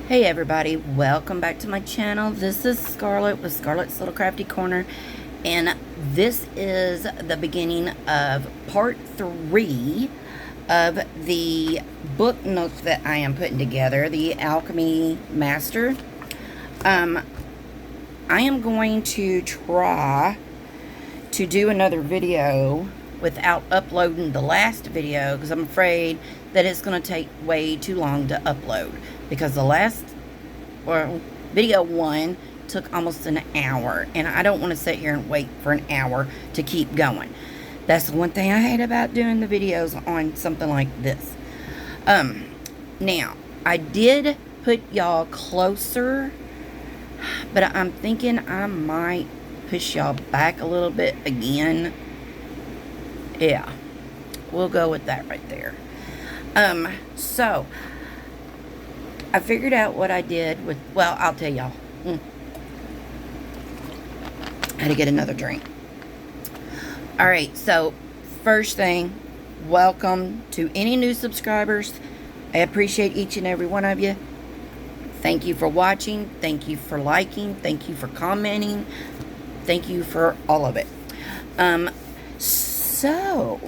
Hey everybody, welcome back to my channel. This is Scarlet with Scarlet's Little Crafty Corner, and this is the beginning of part 3 of the book Nook that I am putting together, the Alchemy Master. I am going to try to do another video without uploading the last video because I'm afraid that it's going to take way too long to upload, because the last, well, video 1 took almost an hour, and I don't want to sit here and wait for an hour to keep going. That's the one thing I hate about doing the videos on something like this. Now, I did put y'all closer, but I'm thinking I might push y'all back a little bit again. Yeah, we'll go with that right there. So I figured out what I did with, well, I'll tell y'all. I had to get another drink. Alright, so first thing, welcome to any new subscribers. I appreciate each and every one of you. Thank you for watching. Thank you for liking. Thank you for commenting. Thank you for all of it. So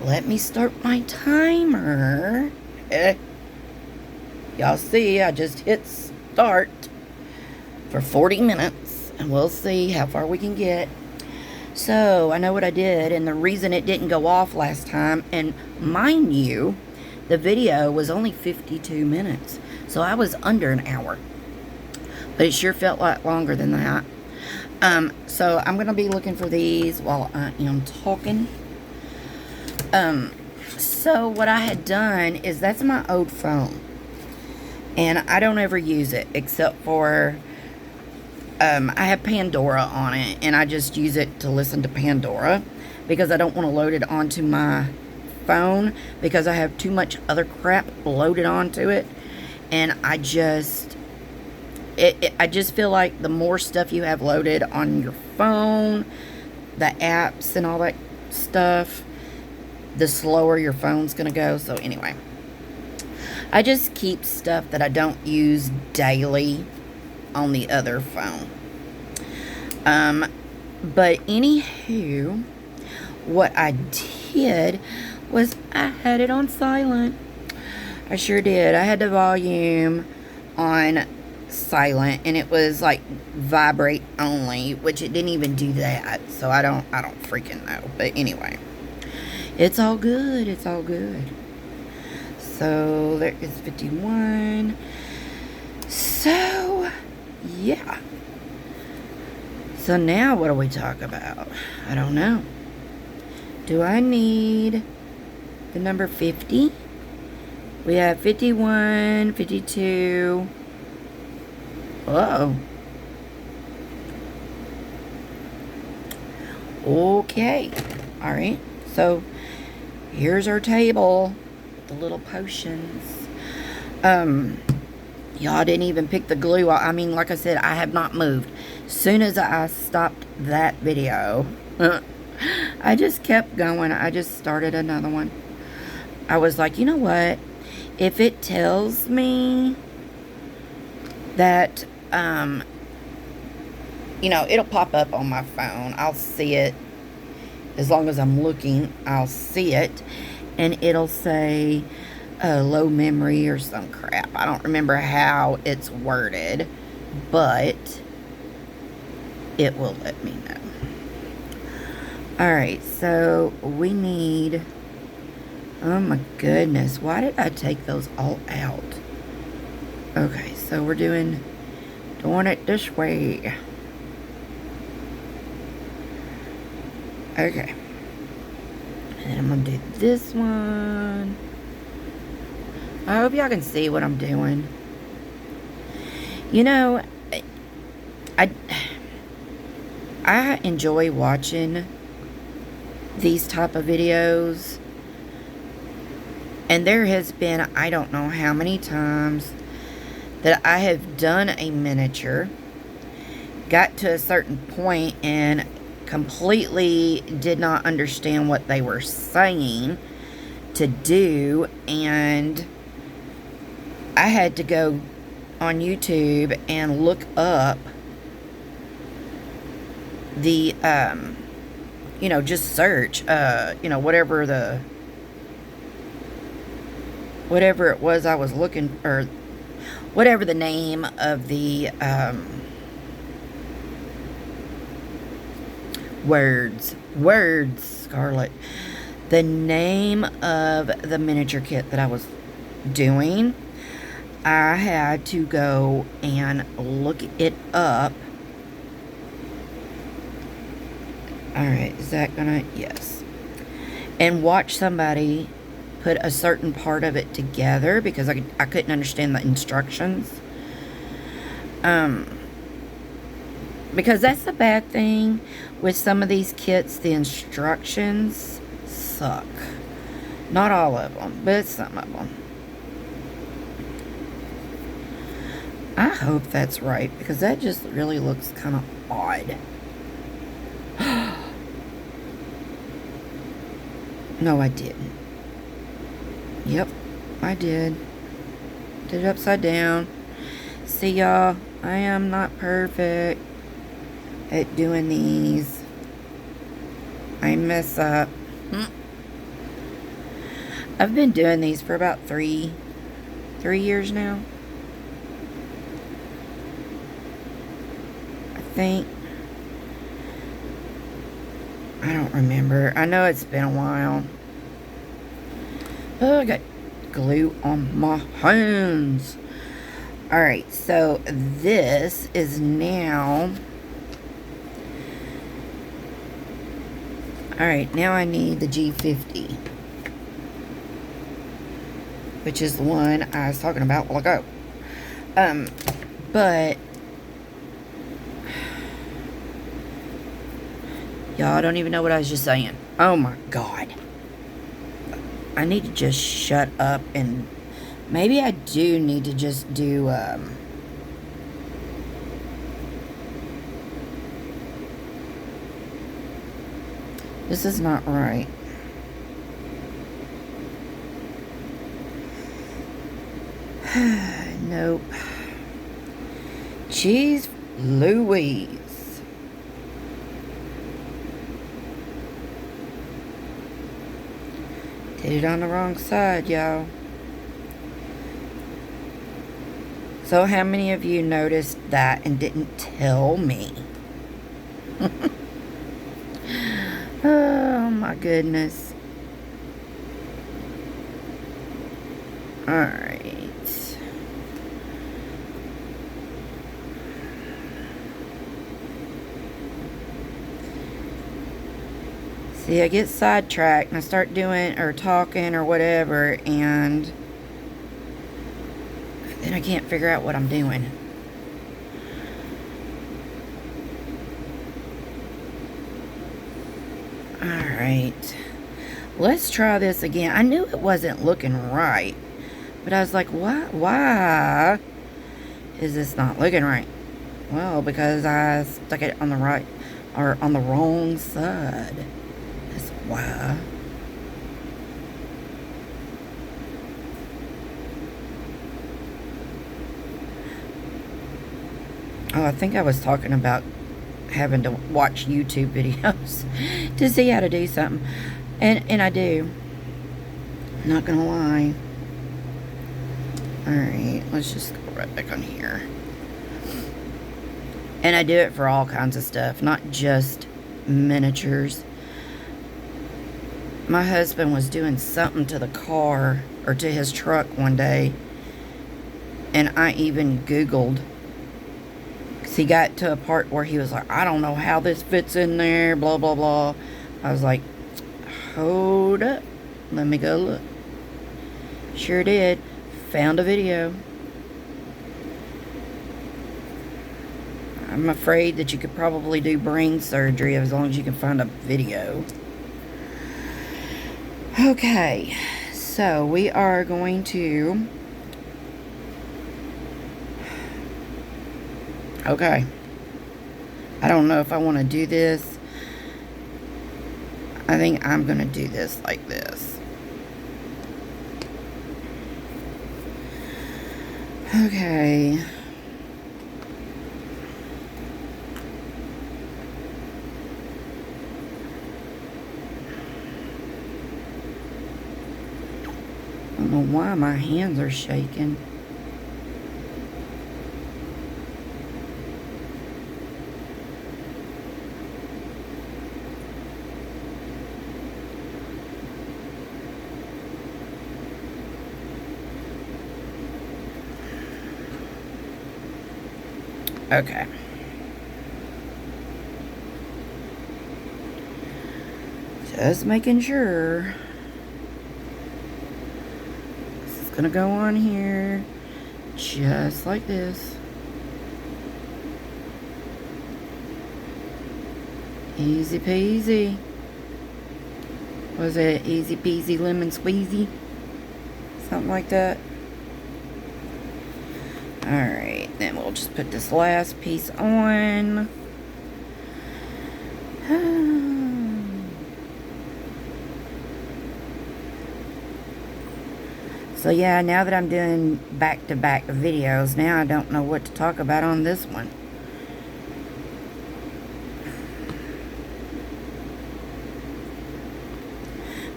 let me start my timer. Y'all see, I just hit start for 40 minutes, and we'll see how far we can get. So, I know what I did, and the reason it didn't go off last time, and mind you, the video was only 52 minutes, so I was under an hour. But it sure felt like longer than that. So, I'm going to be looking for these while I am talking. So what I had done is, that's my old phone, and I don't ever use it except for I have Pandora on it, and I just use it to listen to Pandora because I don't want to load it onto my phone because I have too much other crap loaded onto it, and I just feel like the more stuff you have loaded on your phone, the apps and all that stuff, the slower your phone's gonna go. So anyway, I just keep stuff that I don't use daily on the other phone. But anywho, what I did was I had it on silent. I sure did. I had the volume on silent, and it was like vibrate only, which it didn't even do that. So I don't freaking know. But anyway, it's all good. It's all good. So there is 51. So yeah. So now what do we talk about? I don't know. Do I need the number 50? We have 51, 52. Uh-oh. Okay. All right. So here's our table with the little potions. Y'all didn't even pick the glue. I mean, like I said, I have not moved. Soon as I stopped that video, I just kept going. I just started another one. I was like, you know what? If it tells me that, you know, it'll pop up on my phone. I'll see it. As long as I'm looking, I'll see it. And it'll say low memory or some crap. I don't remember how it's worded, but it will let me know. Alright, so we need, oh my goodness, why did I take those all out? Okay, so we're doing it this way. Okay. And I'm going to do this one. I hope y'all can see what I'm doing. You know, I enjoy watching these type of videos. And there has been, I don't know how many times that I have done a miniature, got to a certain point and completely did not understand what they were saying to do, and I had to go on YouTube and look up the, you know, just search, you know, whatever it was I was looking, or whatever the name of the, words, Scarlet. The name of the miniature kit that I was doing. I had to go and look it up. Alright, is that gonna... Yes. And watch somebody put a certain part of it together, because I couldn't understand the instructions. Because that's the bad thing with some of these kits. The instructions suck. Not all of them, but some of them. I hope that's right, because that just really looks kind of odd. No, I didn't. Yep, I did. Did it upside down. See, y'all, I am not perfect at doing these. I mess up. I've been doing these for about three years now, I think. I don't remember. I know it's been a while. Oh, I got glue on my hands. Alright, so this is now... Alright, now I need the G50, which is the one I was talking about a while ago. But y'all, I don't even know what I was just saying. Oh my God. I need to just shut up, and maybe I do need to just do, this is not right. Nope. Jeez Louise. Did it on the wrong side, y'all. So how many of you noticed that and didn't tell me? Oh my goodness. Alright. See, I get sidetracked and I start doing or talking or whatever, and then I can't figure out what I'm doing. Alright. Let's try this again. I knew it wasn't looking right, but I was like, why is this not looking right? Well, because I stuck it on the right, or on the wrong side. That's why. Oh, I think I was talking about having to watch YouTube videos to see how to do something. And I do. Not gonna lie. Alright, let's just go right back on here. And I do it for all kinds of stuff, not just miniatures. My husband was doing something to the car, or to his truck one day, and I even Googled. Because he got to a part where he was like, I don't know how this fits in there, blah, blah, blah. I was like, hold up. Let me go look. Sure did. Found a video. I'm afraid that you could probably do brain surgery as long as you can find a video. Okay. So we are going to... Okay. I don't know if I want to do this. I think I'm going to do this like this. Okay. I don't know why my hands are shaking. Okay. Just making sure. This is gonna go on here just like this. Easy peasy. Was it easy peasy lemon squeezy? Something like that. Alright, then we'll just put this last piece on. So yeah, now that I'm doing back-to-back videos, now I don't know what to talk about on this one.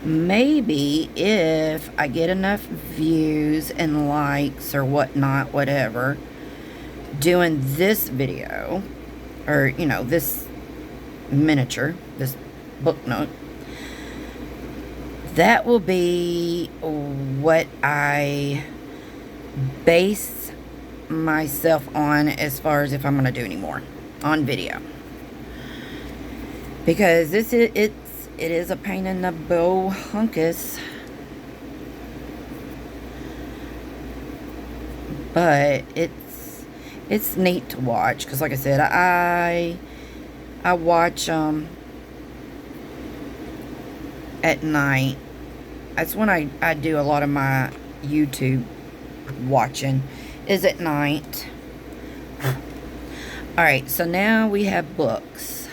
Maybe if I get enough views and likes or whatnot, whatever, doing this video, or, you know, this miniature, this book nook, that will be what I base myself on as far as if I'm going to do any more on video. Because this is, it is a pain in the bow hunkus. But it's neat to watch. Because like I said, I watch at night. That's when I do a lot of my YouTube watching, is at night. Alright, so now we have books.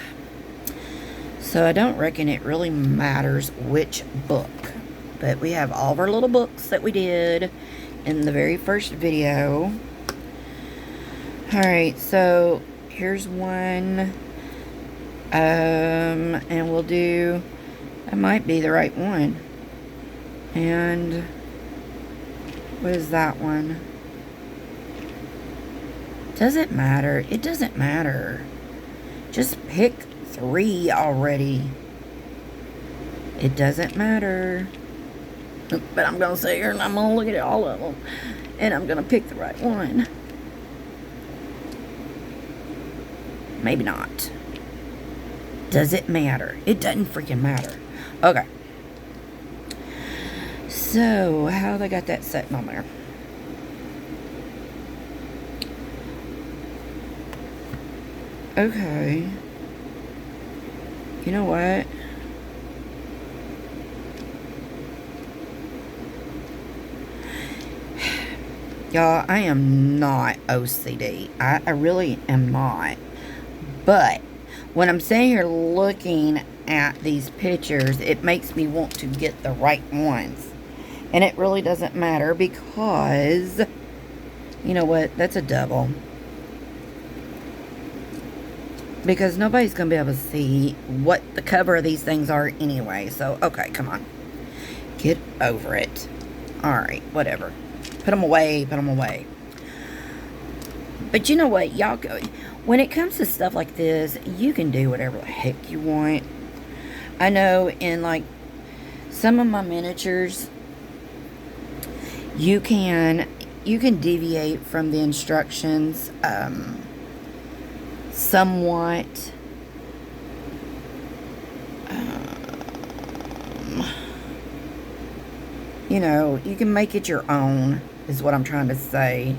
So I don't reckon it really matters which book. But we have all of our little books that we did in the very first video. Alright, so here's one. And we'll do, that might be the right one. And what is that one? Does it matter? It doesn't matter. Just pick 3 already. It doesn't matter. But I'm going to sit here and I'm going to look at all of them. And I'm going to pick the right one. Maybe not. Does it matter? It doesn't freaking matter. Okay. So, how they got that sitting on there? Okay. You know what? Y'all, I am not OCD. I really am not. But when I'm sitting here looking at these pictures, it makes me want to get the right ones. And it really doesn't matter because, you know what, that's a double. Because nobody's going to be able to see what the cover of these things are anyway. So, okay, come on. Get over it. Alright, whatever. Put them away, put them away. But you know what, y'all, when it comes to stuff like this, you can do whatever the heck you want. I know in, like, some of my miniatures, you can deviate from the instructions somewhat. You know, you can make it your own, is what I'm trying to say.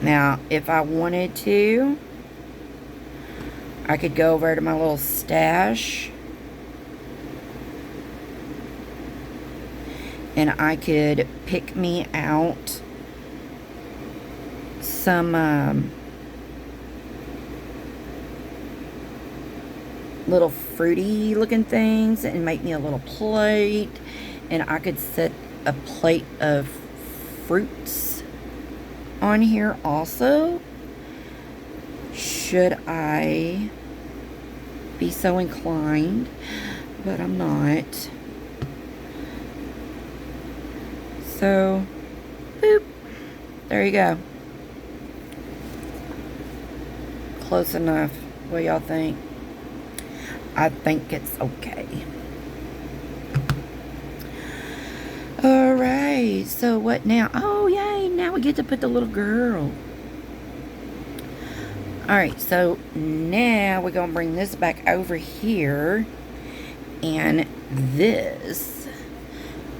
Now, if I wanted to, I could go over to my little stash and I could pick me out some little fruity looking things and make me a little plate, and I could set a plate of fruits on here also, should I be so inclined, but I'm not. So, boop, there you go. Close enough. What y'all think? I think it's okay. Alright, so what now? Oh, yay, now we get to put the little girl. Alright, so now we're going to bring this back over here. And this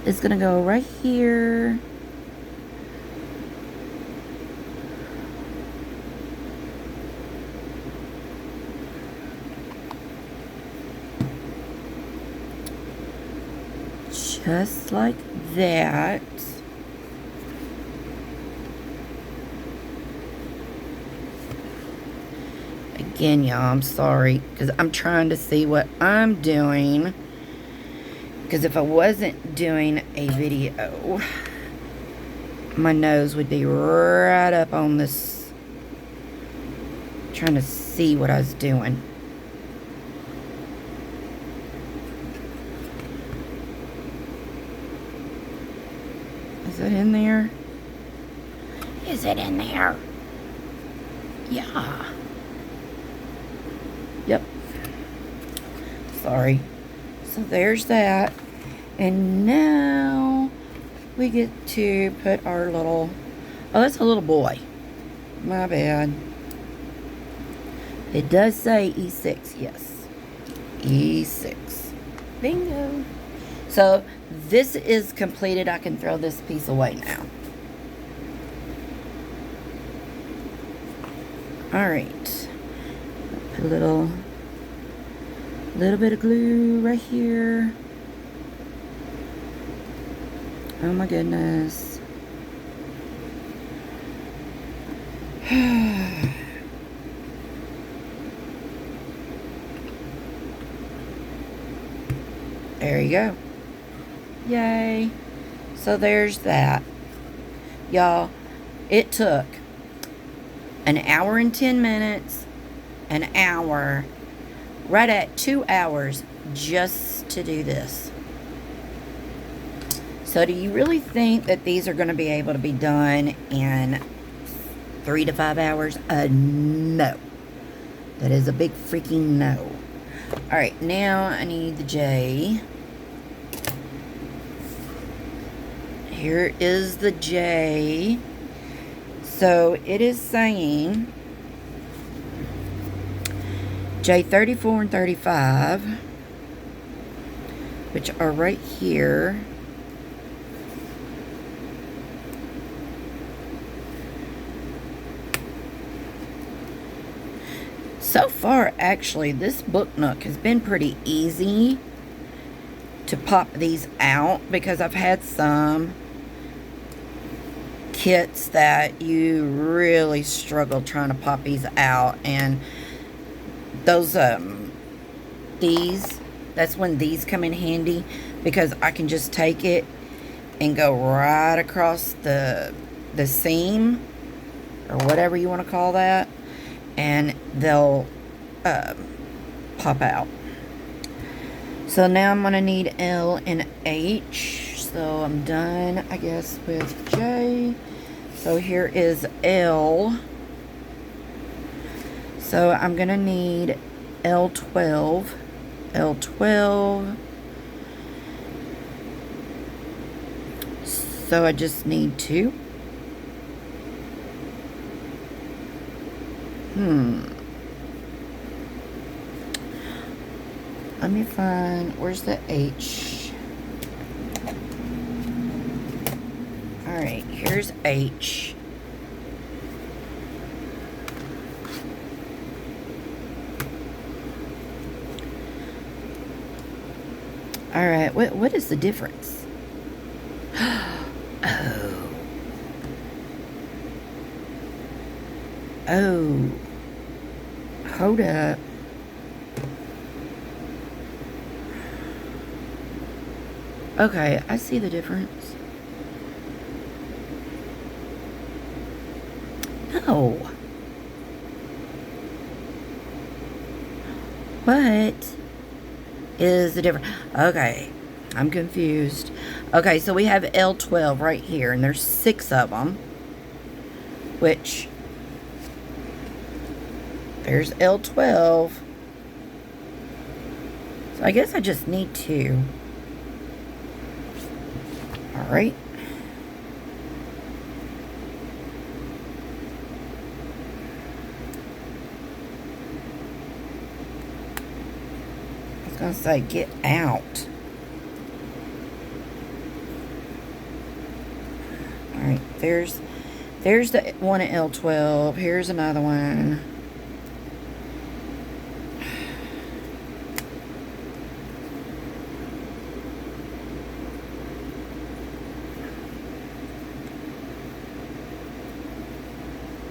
is going to go right here. Just like that. Again, y'all, I'm sorry, because I'm trying to see what I'm doing. Because if I wasn't doing a video, my nose would be right up on this. Trying to see what I was doing. Is it in there? Is it in there? Yeah. Yep. Sorry. So there's that. And now we get to put our little... Oh, that's a little boy. My bad. It does say E6, yes. E6. Bingo. So this is completed. I can throw this piece away now. Alright. Put a little bit of glue right here. Oh my goodness. There you go. Yay. So there's that. Y'all, it took an hour and 10 minutes, an hour, right at 2 hours just to do this. So do you really think that these are going to be able to be done in 3 to 5 hours? No. That is a big freaking no. Alright, now I need the J. Here is the J. So it is saying J34 and 35, which are right here. So far, actually, this book Nook has been pretty easy to pop these out, because I've had some kits that you really struggle trying to pop these out, and those that's when these come in handy, because I can just take it and go right across the seam, or whatever you want to call that, and they'll pop out. So now I'm gonna need L and H. So I'm done, I guess, with J. So here is L. So I'm gonna need L12. L12. So I just need 2. Let me find, where's the H? Alright, here's H. Alright, what is the difference? Oh. Hold up. Okay, I see the difference. No. What is the difference? Okay, I'm confused. Okay, so we have L12 right here, and there's 6 of them. Which, there's L12. So I guess I just need 2. Alright. I was going to say, get out. Alright, there's the one at L12. Here's another one.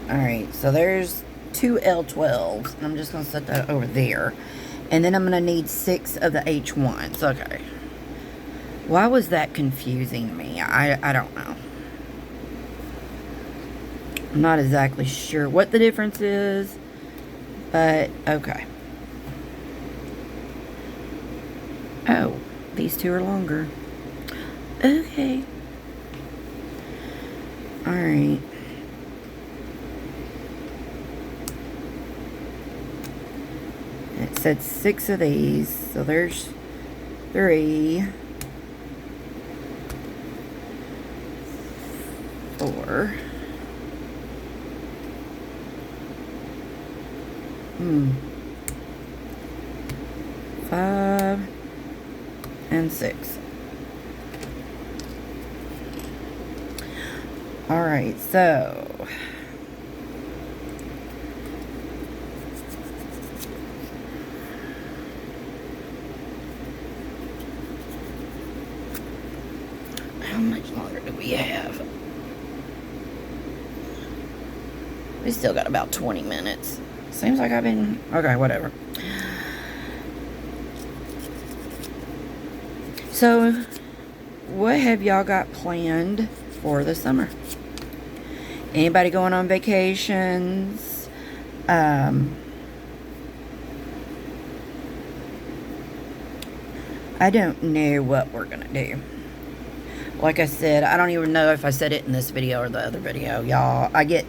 Alright, so there's 2 L12s. And I'm just going to set that over there. And then I'm going to need 6 of the H1s. Okay. Why was that confusing me? I don't know. I'm not exactly sure what the difference is, but okay. Oh, these 2 are longer. Okay. Alright. It said 6 of these, so there's 3, 4. 5 and 6. Alright, so how much longer do we have? We still got about 20 minutes. Seems like I've been... Okay, whatever. So, what have y'all got planned for the summer? Anybody going on vacations? I don't know what we're going to do. Like I said, I don't even know if I said it in this video or the other video, y'all. I get...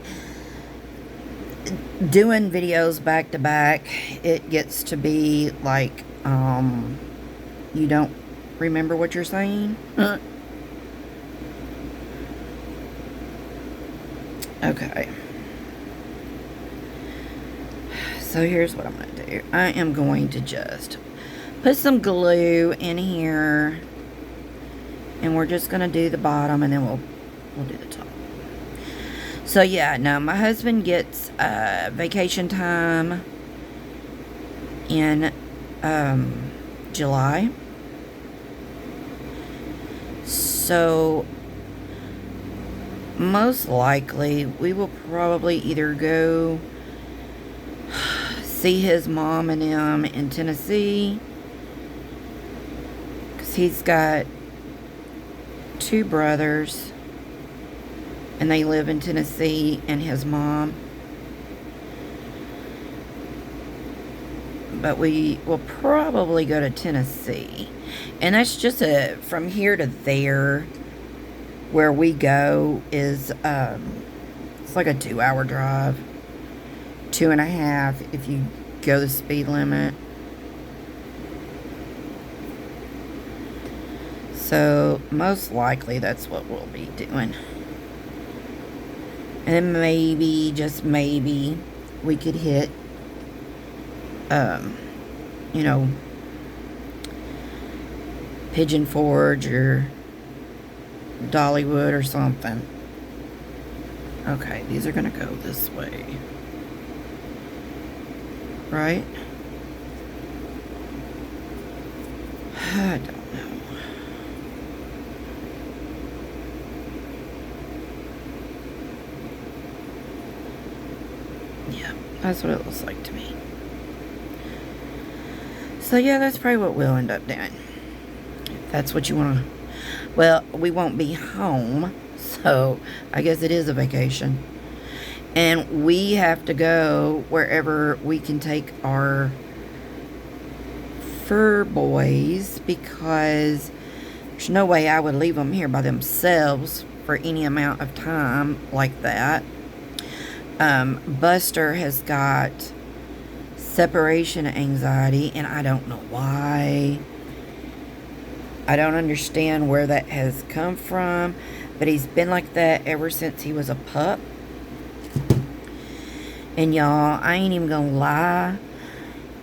doing videos back to back, it gets to be like, you don't remember what you're saying. Okay. So here's what I'm going to do. I am going to just put some glue in here, and we're just going to do the bottom, and then we'll do the top. So yeah, no, my husband gets vacation time in July. So most likely we will probably either go see his mom and them in Tennessee, because he's got 2 brothers. And they live in Tennessee, and his mom. But we will probably go to Tennessee. And that's just from here to there, where we go is, it's like a 2-hour drive. 2.5 if you go the speed limit. So, most likely that's what we'll be doing. And then maybe, just maybe, we could hit, you know, Pigeon Forge or Dollywood or something. Okay, these are going to go this way. Right? I don't know. Yeah, that's what it looks like to me. So yeah, that's probably what we'll end up doing. If that's what you want to... Well, we won't be home, so I guess it is a vacation. And we have to go wherever we can take our fur boys, because there's no way I would leave them here by themselves for any amount of time like that. Buster has got separation anxiety, and I don't know why. I don't understand where that has come from, but he's been like that ever since he was a pup. And y'all, I ain't even gonna lie,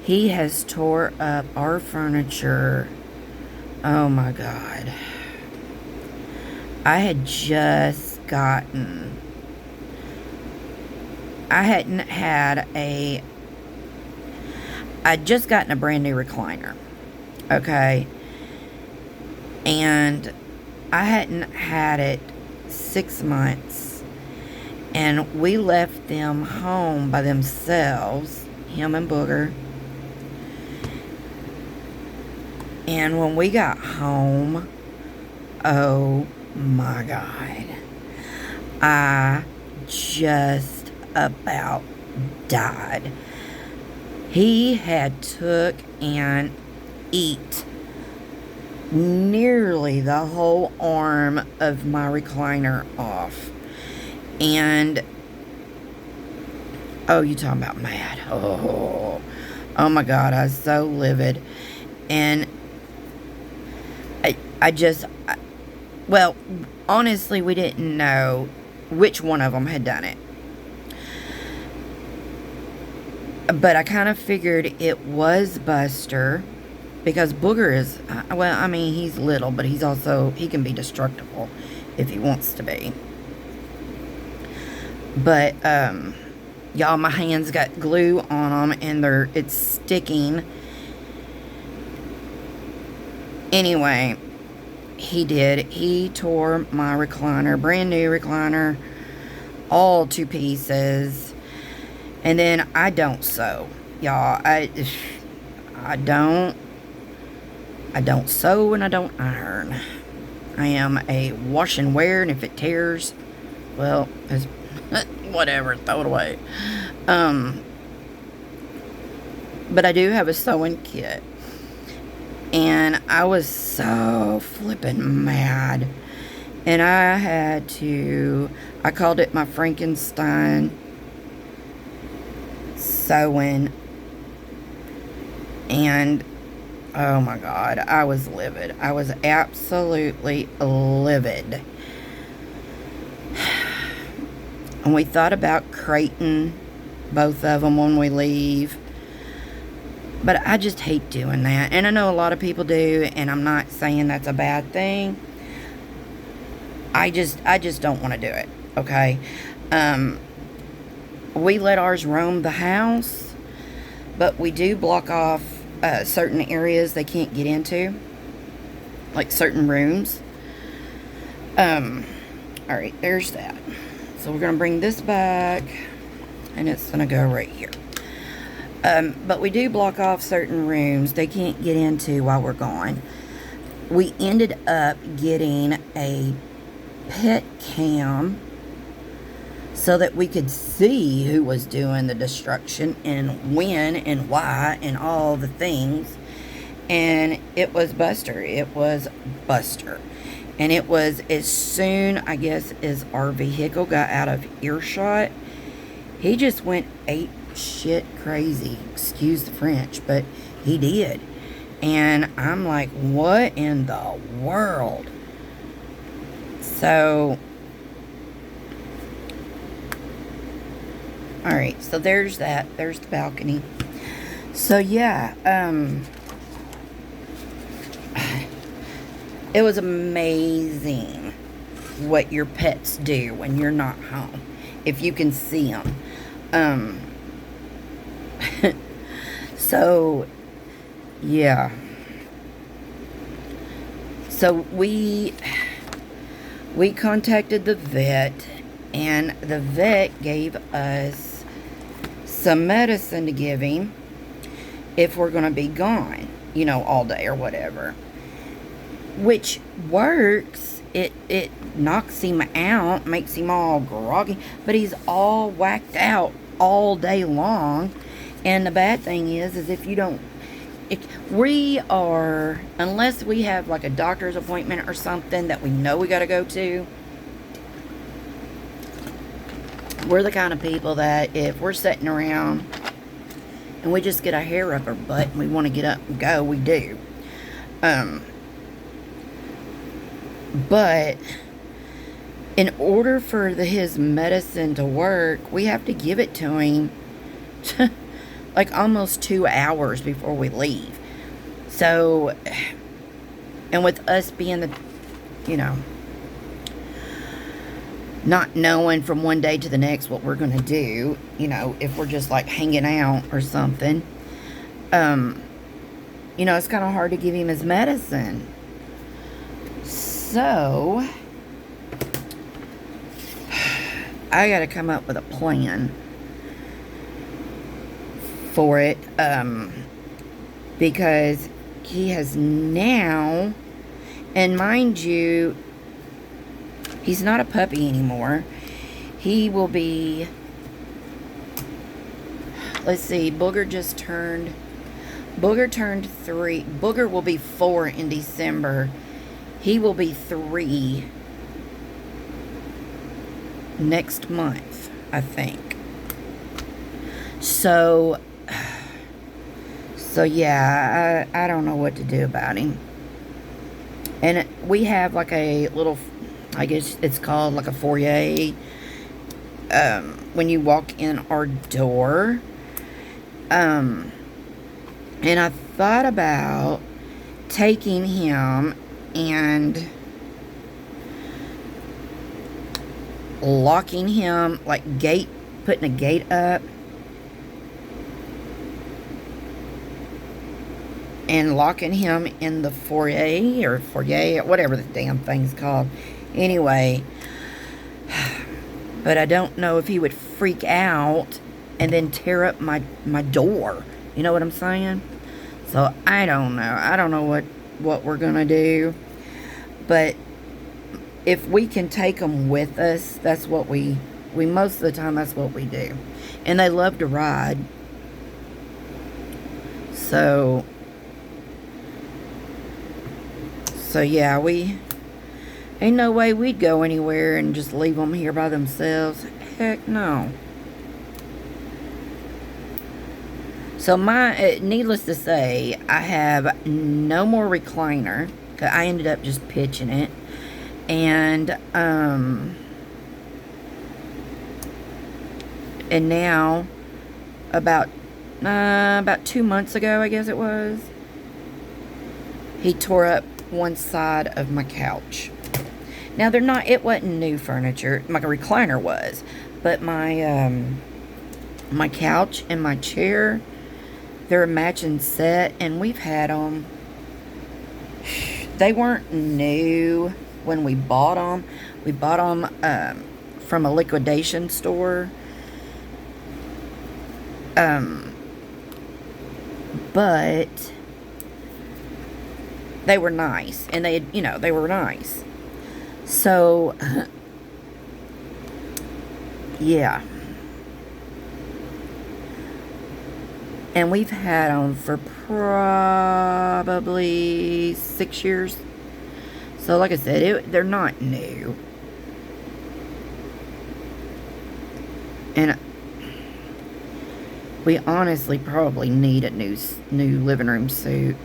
he has tore up our furniture. Oh my God. I hadn't I'd just gotten a brand new recliner. Okay. And I hadn't had it 6 months. And we left them home by themselves, him and Booger. And when we got home, oh my God, I just about died. He had took and eat nearly the whole arm of my recliner off. And oh, you talking about mad. Oh my God, I was so livid. And well, honestly, we didn't know which one of them had done it. But I kind of figured it was Buster, because Booger is, well, I mean, he's little, but he can be destructible if he wants to be. But, y'all, my hands got glue on them, and it's sticking. Anyway, he tore my recliner, brand new recliner, all to pieces. And then I don't sew, y'all. I don't sew, and I don't iron. I am a wash and wear, and if it tears, well, it's whatever, throw it away. But I do have a sewing kit. And I was so flippin' mad. And I called it my Frankenstein sewing. And oh my God, I was livid. I was absolutely livid. And we thought about crating both of them when we leave. But I just hate doing that. And I know a lot of people do, and I'm not saying that's a bad thing. I just don't want to do it, okay? We let ours roam the house, but we do block off certain areas they can't get into, like certain rooms. Alright, there's that. So we're going to bring this back, and it's going to go right here. But we do block off certain rooms they can't get into while we're gone. We ended up getting a pet cam so that we could see who was doing the destruction and when and why and all the things. And it was Buster. It was Buster. And it was as soon, I guess, as our vehicle got out of earshot, he just went ape shit crazy. Excuse the French, but he did. And I'm like, what in the world? So, alright, so there's that. There's the balcony. So, yeah, it was amazing what your pets do when you're not home, if you can see them. So, yeah. So, we contacted the vet, and the vet gave us some medicine to give him if we're going to be gone, all day or whatever. Which works it knocks him out, makes him all groggy, but he's all whacked out all day long. And the bad thing is if you don't, we are, unless we have like a doctor's appointment or something that we know we got to go to, we're the kind of people that if we're sitting around and we just get a hair up our butt and we want to get up and go, we do. But in order for his medicine to work, we have to give it to him like almost 2 hours before we leave. So, and with us being the, you know, not knowing from one day to the next what we're going to do, you know, if we're just like hanging out or something, you know, it's kind of hard to give him his medicine. So, I got to come up with a plan for it, because he has now, and mind you, he's not a puppy anymore. He will be, let's see, Booger turned 3. Booger will be 4 in December. He will be 3 next month, I think. So yeah, I don't know what to do about him. And we have like a little, I guess it's called like a foyer, when you walk in our door. And I thought about taking him and locking him, like putting a gate up and locking him in the foyer, whatever the damn thing's called. Anyway, but I don't know if he would freak out and then tear up my door. You know what I'm saying? So I don't know. I don't know what we're gonna do. But if we can take them with us, that's what we most of the time, that's what we do. And they love to ride. So yeah, ain't no way we'd go anywhere and just leave them here by themselves. Heck no. So needless to say, I have no more recliner. 'Cause I ended up just pitching it. And now, about 2 months ago, I guess it was, he tore up one side of my couch. Now it wasn't new furniture. My recliner was, but my couch and my chair, they're a matching set, and we've had them. They weren't new when we bought them. We bought them from a liquidation store. But they were nice, and they were nice. So, yeah. And we've had them for probably 6 years. So, like I said, they're not new. And we honestly probably need a new living room suit.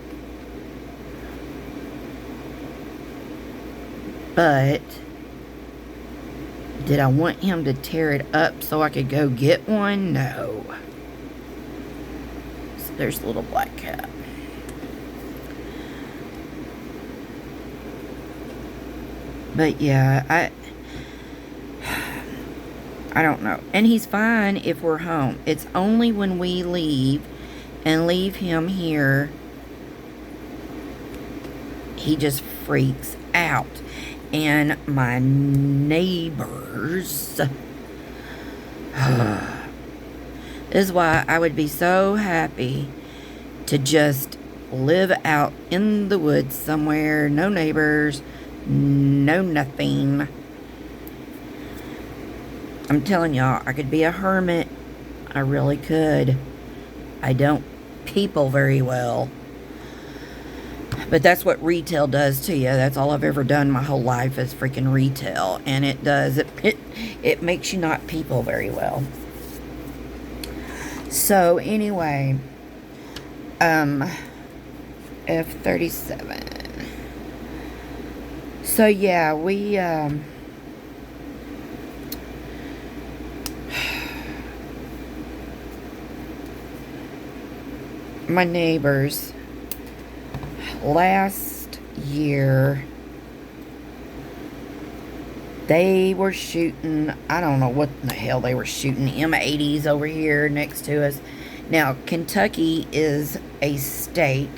But did I want him to tear it up so I could go get one? No. So there's the little black cat. But yeah, I don't know. And he's fine if we're home. It's only when we leave and leave him here, he just freaks out. And my neighbors, this is why I would be so happy to just live out in the woods somewhere, no neighbors, No nothing. I'm telling y'all, I could be a hermit. I really could. I don't people very well. But that's what retail does to you. That's all I've ever done my whole life is freaking retail. And it does. It makes you not people very well. So, anyway. F37. So, yeah, we, my neighbors last year, they were shooting, I don't know what the hell they were shooting, M80s over here next to us. Now, Kentucky is a state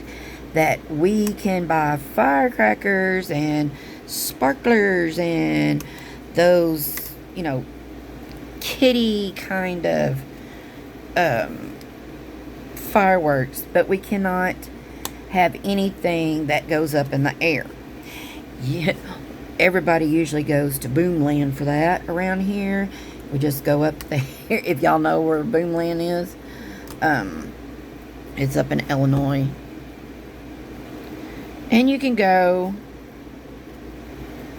that we can buy firecrackers and sparklers and those, you know, kitty kind of fireworks, but we cannot have anything that goes up in the air. Yeah, everybody usually goes to Boomland for that around here. We just go up there. If y'all know where Boomland is, it's up in Illinois. And you can go,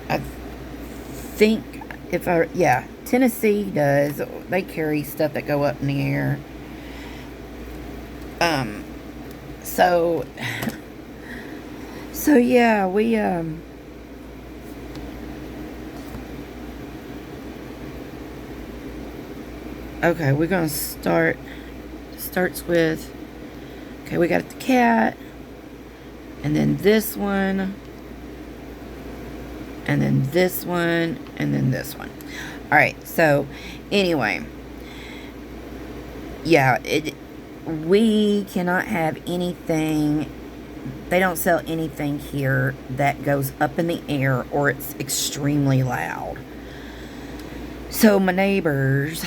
I think, Tennessee does. They carry stuff that go up in the air. So yeah, we, okay, we're gonna starts with, okay, we got the cat, and then this one, and then this one, and then this one. Alright, so, anyway, yeah, we cannot have anything, they don't sell anything here that goes up in the air or it's extremely loud. So my neighbors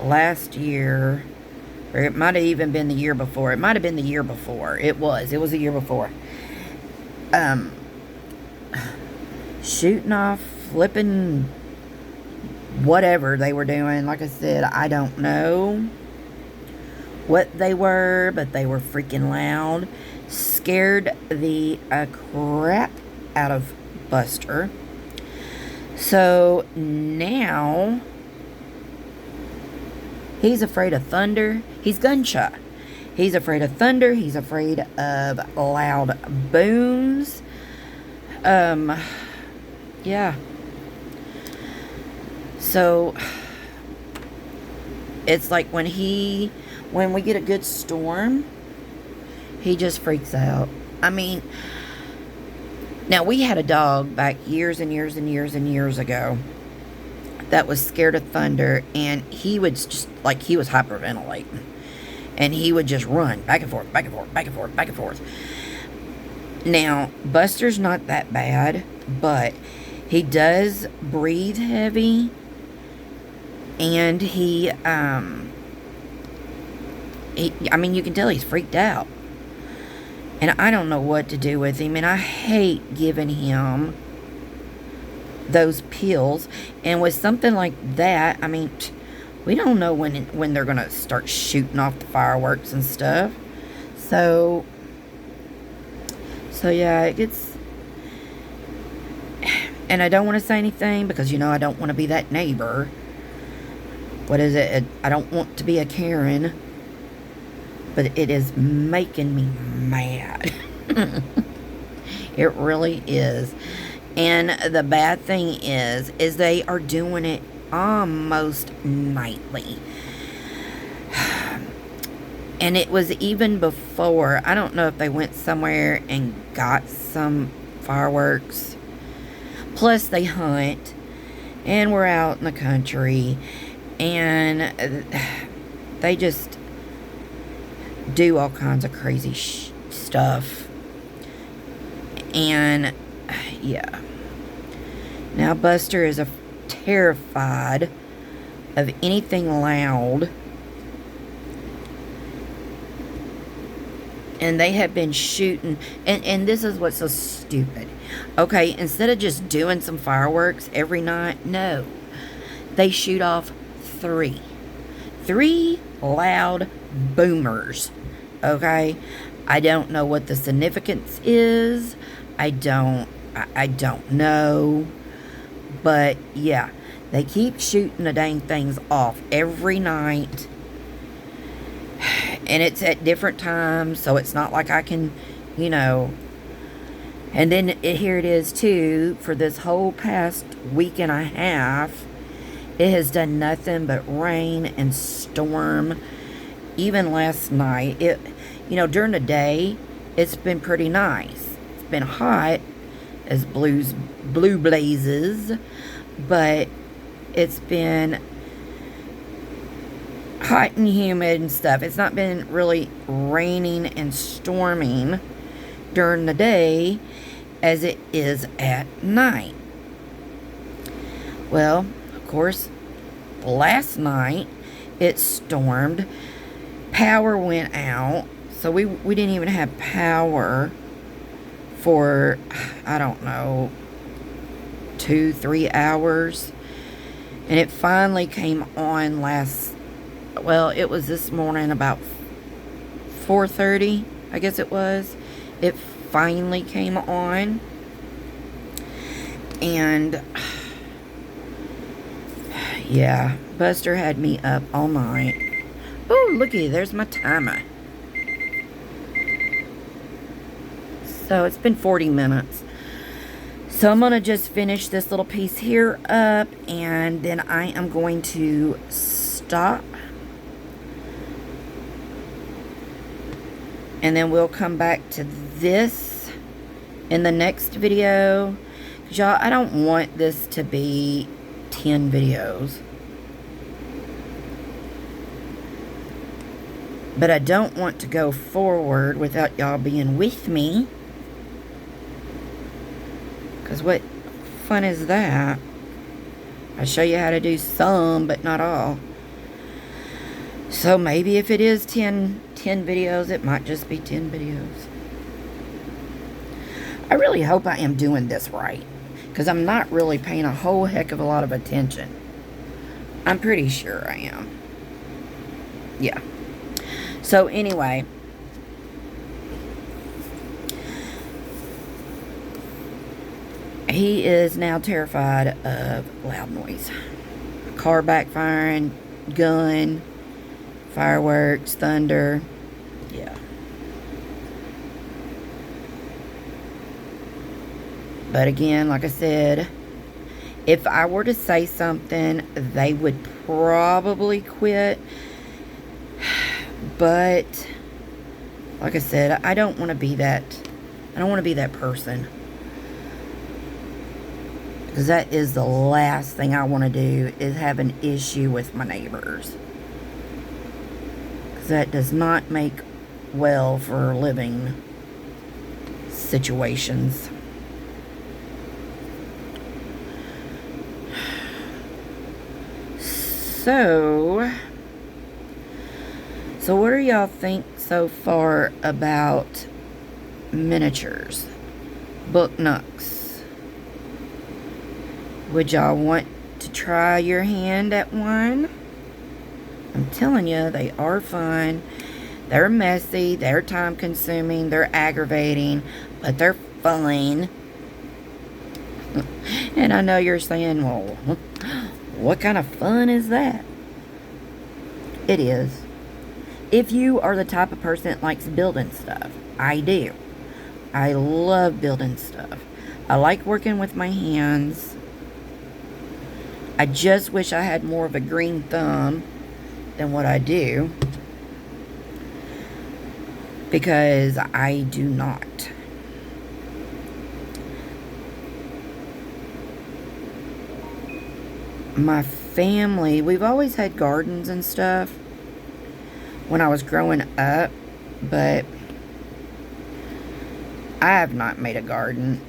last year, or it might have even been the year before. It might have been the year before. It was the year before. Shooting off, flipping, whatever they were doing. Like I said, I don't know what they were, but they were freaking loud. Scared the crap out of Buster. So now he's afraid of thunder. He's gun-shy. He's afraid of thunder. He's afraid of loud booms. Yeah. So it's like when we get a good storm, he just freaks out. I mean, now we had a dog back years and years and years and years ago that was scared of thunder, and he would just, like, he was hyperventilating, and he would just run back and forth, back and forth, back and forth, back and forth. Now, Buster's not that bad, but he does breathe heavy, and I mean, you can tell he's freaked out. And I don't know what to do with him. And I hate giving him those pills. And with something like that, I mean, we don't know when they're going to start shooting off the fireworks and stuff. So yeah, it gets... And I don't want to say anything because, you know, I don't want to be that neighbor. What is it? I don't want to be a Karen. But it is making me mad. It really is. And the bad thing is they are doing it almost nightly. And it was even before. I don't know if they went somewhere and got some fireworks. Plus they hunt. And we're out in the country. And they just do all kinds of crazy stuff. And yeah, now Buster is terrified of anything loud. And they have been shooting, and this is what's so stupid. Okay, instead of just doing some fireworks every night, no. They shoot off three loud boomers. Okay? I don't know what the significance is. I don't know. But yeah, they keep shooting the dang things off every night. And it's at different times, so it's not like I can, you know. And then here it is too, for this whole past week and a half, it has done nothing but rain and storm. Even last night, during the day, it's been pretty nice. It's been hot as blue blazes, but it's been hot and humid and stuff. It's not been really raining and storming during the day as it is at night. Well, of course, last night it stormed. Power went out, so we didn't even have power for, I don't know, 2-3 hours. And it finally came on it was this morning about 4:30, I guess it was. It finally came on. And yeah, Buster had me up all night. Oh, looky, there's my timer. So it's been 40 minutes. So I'm going to just finish this little piece here up, and then I am going to stop. And then we'll come back to this in the next video. 'Cause y'all, I don't want this to be 10 videos. But I don't want to go forward without y'all being with me. Because what fun is that? I show you how to do some, but not all. So maybe if it is 10 videos, it might just be 10 videos. I really hope I am doing this right, because I'm not really paying a whole heck of a lot of attention. I'm pretty sure I am. Yeah. So anyway, he is now terrified of loud noise. Car backfiring, gun, fireworks, thunder. Yeah. But again, like I said, if I were to say something, they would probably quit. But like I said, I don't want to be that. I don't want to be that person. Because that is the last thing I want to do, is have an issue with my neighbors. Because that does not make well for living situations. So what do y'all think so far about miniatures? Book Nooks. Would y'all want to try your hand at one? I'm telling you, they are fun. They're messy. They're time consuming. They're aggravating. But they're fun. And I know you're saying, well, what kind of fun is that? It is. If you are the type of person that likes building stuff, I do. I love building stuff. I like working with my hands. I just wish I had more of a green thumb than what I do. Because I do not. My family, we've always had gardens and stuff when I was growing up, but I have not made a garden.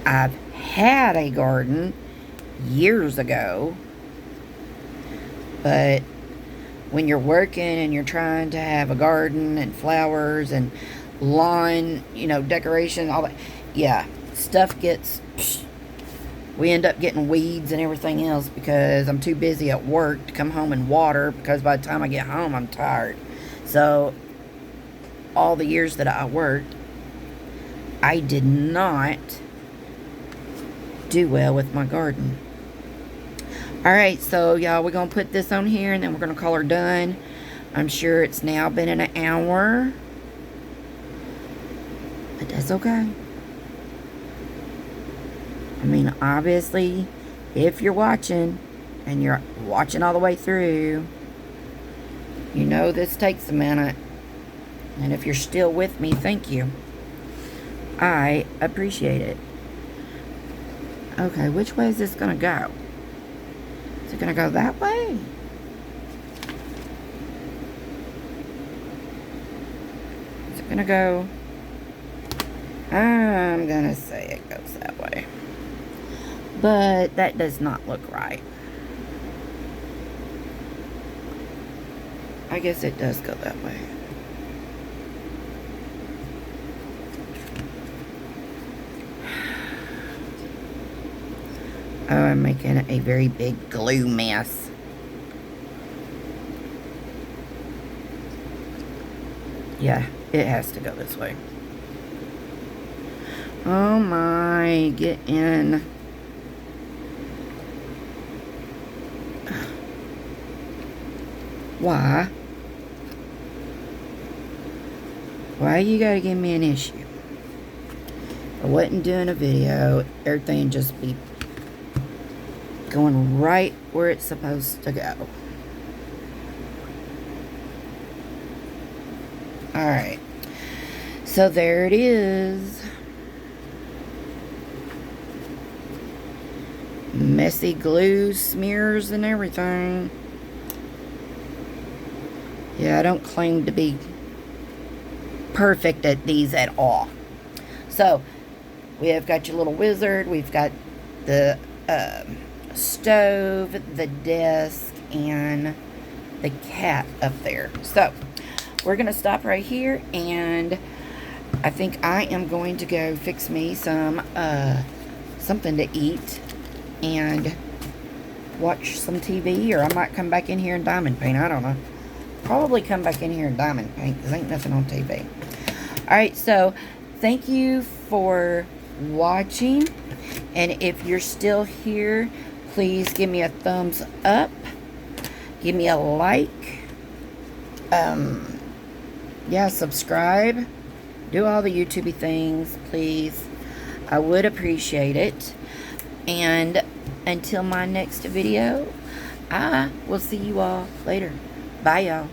I've had a garden years ago, but when you're working and you're trying to have a garden and flowers and lawn, you know, decoration, all that. Yeah, stuff gets, we end up getting weeds and everything else because I'm too busy at work to come home and water, because by the time I get home, I'm tired. So, all the years that I worked, I did not do well with my garden. Alright, so y'all, we're going to put this on here and then we're going to call her done. I'm sure it's now been an hour. But that's okay. I mean, obviously, if you're watching, and you're watching all the way through, you know this takes a minute. And if you're still with me, thank you. I appreciate it. Okay, which way is this going to go? Is it going to go that way? Is it going to go? I'm going to say it goes that way. But that does not look right. I guess it does go that way. Oh, I'm making a very big glue mess. Yeah, it has to go this way. Oh my, get in. Why? Why you gotta give me an issue? I wasn't doing a video, everything just be going right where it's supposed to go. Alright. So there it is. Messy glue smears and everything. Yeah, I don't claim to be perfect at these at all. So, we have got your little wizard. We've got the stove, the desk, and the cat up there. So, we're going to stop right here, and I think I am going to go fix me some something to eat and watch some TV, or I might come back in here and diamond paint. I don't know. Probably come back in here and diamond paint because ain't nothing on TV. Alright, so thank you for watching, and if you're still here, please give me a thumbs up, give me a like, yeah, subscribe, do all the YouTube things, please. I would appreciate it. And until my next video, I will see you all later. Bye, y'all.